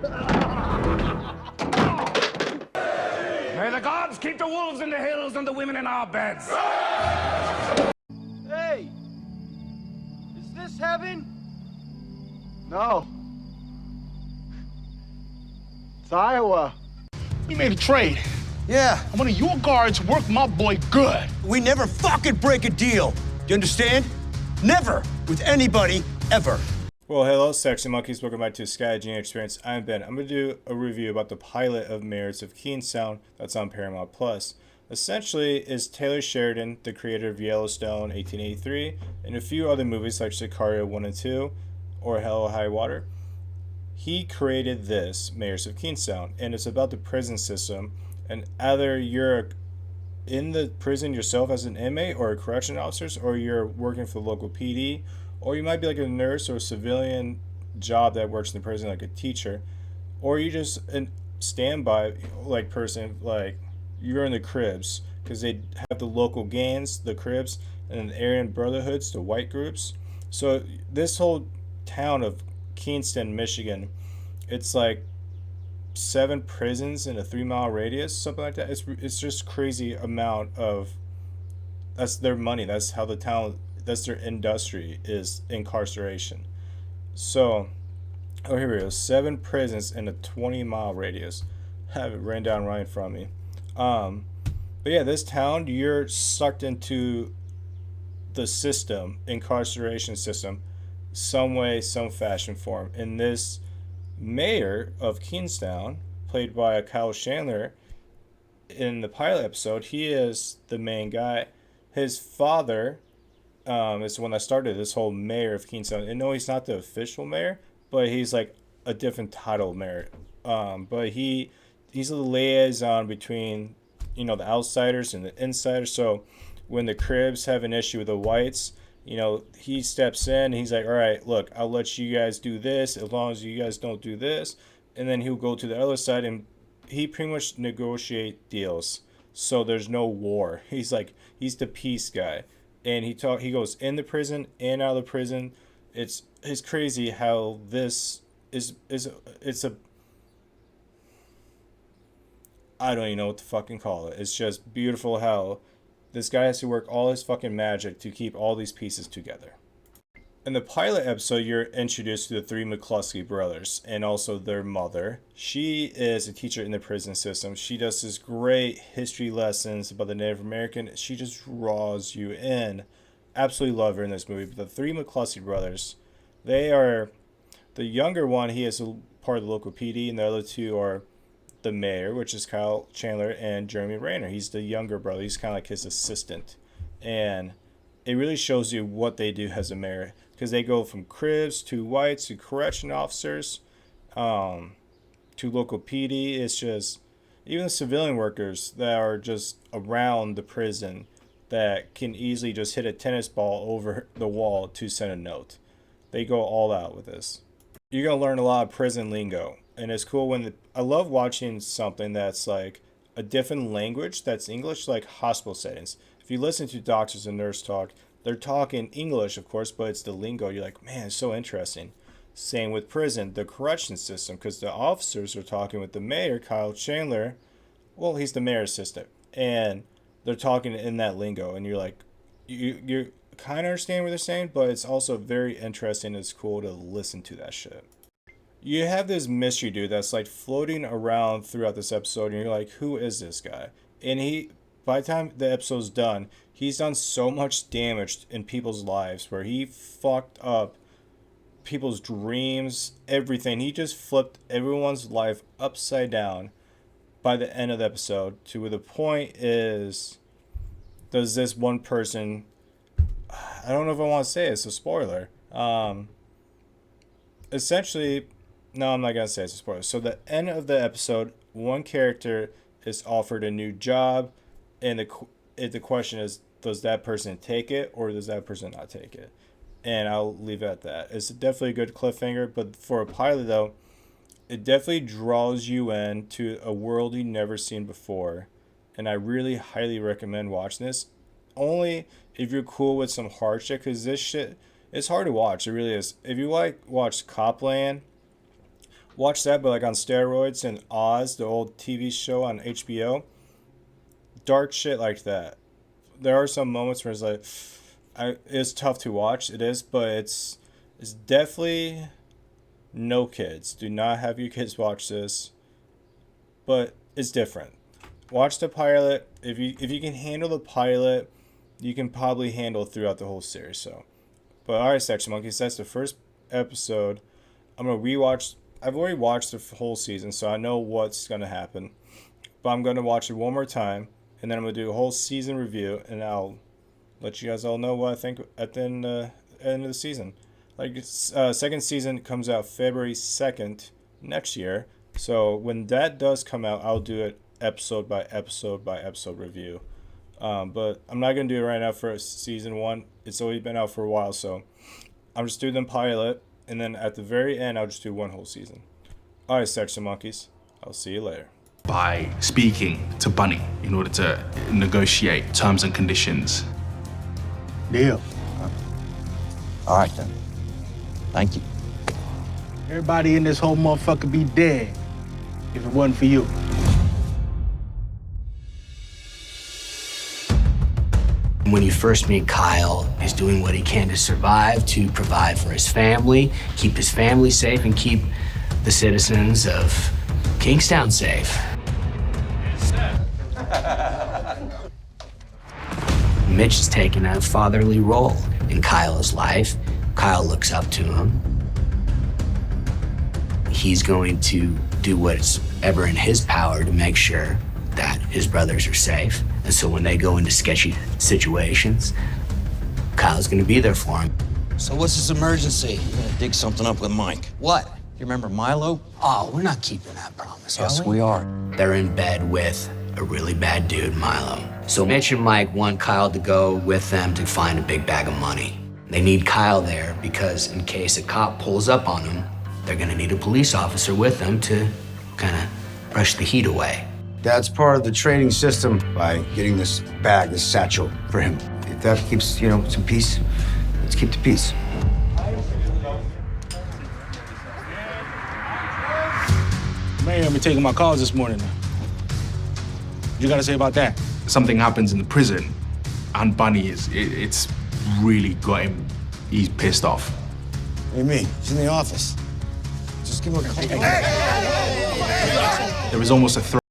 May the gods keep the wolves in the hills and the women in our beds. Hey! Is this heaven? No. It's Iowa. We made a trade. Yeah. One of your guards worked my boy good. We never fucking break a deal. Do you understand? Never. With anybody, ever. Well, hello, sexy monkeys. Welcome back to Sky Genie Experience. I'm Ben. I'm going to do a review about the pilot of Mayors of Kingstown that's on Paramount Plus. Essentially, is TaylorSheridan, the creator of Yellowstone 1883, and a few other movies like Sicario 1 and 2, or Hell or High Water. He created this, Mayors of Kingstown, and it's about the prison system, and either you're in the prison yourself as an inmate or a correction officer, or you're working for the local PD, or you might be like a nurse or a civilian job that works in the prison like a teacher, or you just a standby like person, like you're in the cribs, because they have the local gangs, the cribs, and the Aryan brotherhoods, the white groups. So this whole town of Kingstown, Michigan, it's like 7 prisons in a 3-mile radius, something like that. It's just crazy amount of, that's their money, that's how the town, that's their industry, is incarceration. So oh, here we go, 7 prisons in a 20-mile radius. I have it written down right in front of me. But yeah, this town, you're sucked into the system, incarceration system, some way, some fashion, form. And this mayor of Kingstown, played by Kyle Chandler in the pilot episode, he is the main guy. His father is the one that started this whole mayor of Kingstown. And no, he's not the official mayor, but he's like a different title mayor. But he's the liaison between, you know, the outsiders and the insiders. So when the cribs have an issue with the whites, you know, he steps in, he's like, all right, look, I'll let you guys do this as long as you guys don't do this. And then he'll go to the other side and he pretty much negotiate deals, so there's no war. He's like, he's the peace guy. And he goes in the prison and out of the prison. It's crazy how this is it's a, I don't even know what to fucking call it. It's just beautiful how this guy has to work all his fucking magic to keep all these pieces together. In the pilot episode, you're introduced to the 3 McLusky brothers and also their mother. She is a teacher in the prison system. She does this great history lessons about the Native American. She just draws you in. Absolutely love her in this movie. But the 3 McLusky brothers, they are, the younger one, he is a part of the local PD, and the other 2 are the mayor, which is Kyle Chandler, and Jeremy Renner. He's the younger brother. He's kind of like his assistant. And it really shows you what they do as a mayor, because they go from cribs to whites to correction officers to local PD. It's just, even the civilian workers that are just around the prison that can easily just hit a tennis ball over the wall to send a note. They go all out with this. You're going to learn a lot of prison lingo. And it's cool when I love watching something that's like a different language that's English, like hospital settings. If you listen to doctors and nurse talk, they're talking English, of course, but it's the lingo. You're like, man, it's so interesting. Same with prison, the correction system, because the officers are talking with the mayor, Kyle Chandler. Well, he's the mayor's assistant, and they're talking in that lingo, and you're like, you kind of understand what they're saying, but it's also very interesting. It's cool to listen to that shit. You have this mystery dude that's like floating around throughout this episode, and you're like, who is this guy? And by the time the episode's done, he's done so much damage in people's lives, where he fucked up people's dreams, everything. He just flipped everyone's life upside down by the end of the episode, to where the point is, does this one person, I don't know if I want to say it's a spoiler, essentially, no, I'm not going to say it's a spoiler. So the end of the episode, one character is offered a new job, and the question is, does that person take it, or does that person not take it? And I'll leave it at that. It's definitely a good cliffhanger, but for a pilot, though, it definitely draws you into a world you've never seen before. And I really highly recommend watching this, only if you're cool with some hard shit, because this shit, it's hard to watch. It really is. If you watch Copland, watch that, but like on steroids, and Oz, the old TV show on HBO. Dark shit like that. There are some moments where it's like, it's tough to watch. It is, but it's definitely no kids. Do not have your kids watch this. But it's different. Watch the pilot. If you can handle the pilot, you can probably handle throughout the whole series. So, but alright, Section Monkeys, that's the first episode. I'm gonna rewatch. I've already watched the whole season, so I know what's gonna happen. But I'm gonna watch it one more time, and then I'm gonna do a whole season review, and I'll let you guys all know what I think at the end of the season. Like, second season comes out February 2nd next year. So when that does come out, I'll do it episode by episode by episode review. But I'm not going to do it right now for season 1. It's already been out for a while, so I'm just doing the pilot. And then at the very end, I'll just do one whole season. Alright, Section Monkeys. I'll see you later. By speaking to Bunny in order to negotiate terms and conditions. Deal. All right, then. Thank you. Everybody in this whole motherfucker be dead if it wasn't for you. When you first meet Kyle, he's doing what he can to survive, to provide for his family, keep his family safe, and keep the citizens of Kingstown safe. Mitch has taken a fatherly role in Kyle's life. Kyle looks up to him. He's going to do what's ever in his power to make sure that his brothers are safe. And so when they go into sketchy situations, Kyle's gonna be there for him. So what's this emergency? You're gonna dig something up with Mike. What? You remember Milo? Oh, we're not keeping that promise, Yes, are we? we are. They're in bed with a really bad dude, Milo. So Mitch and Mike want Kyle to go with them to find a big bag of money. They need Kyle there because in case a cop pulls up on them, they're gonna need a police officer with them to kind of brush the heat away. Dad's part of the trading system by getting this bag, this satchel for him. If that keeps, some peace, let's keep the peace. Mayor been taking my calls this morning. What you gotta say about that? Something happens in the prison, and Bunny it's really got him. He's pissed off. What do you mean? He's in the office. Just give him a call. There is almost a threat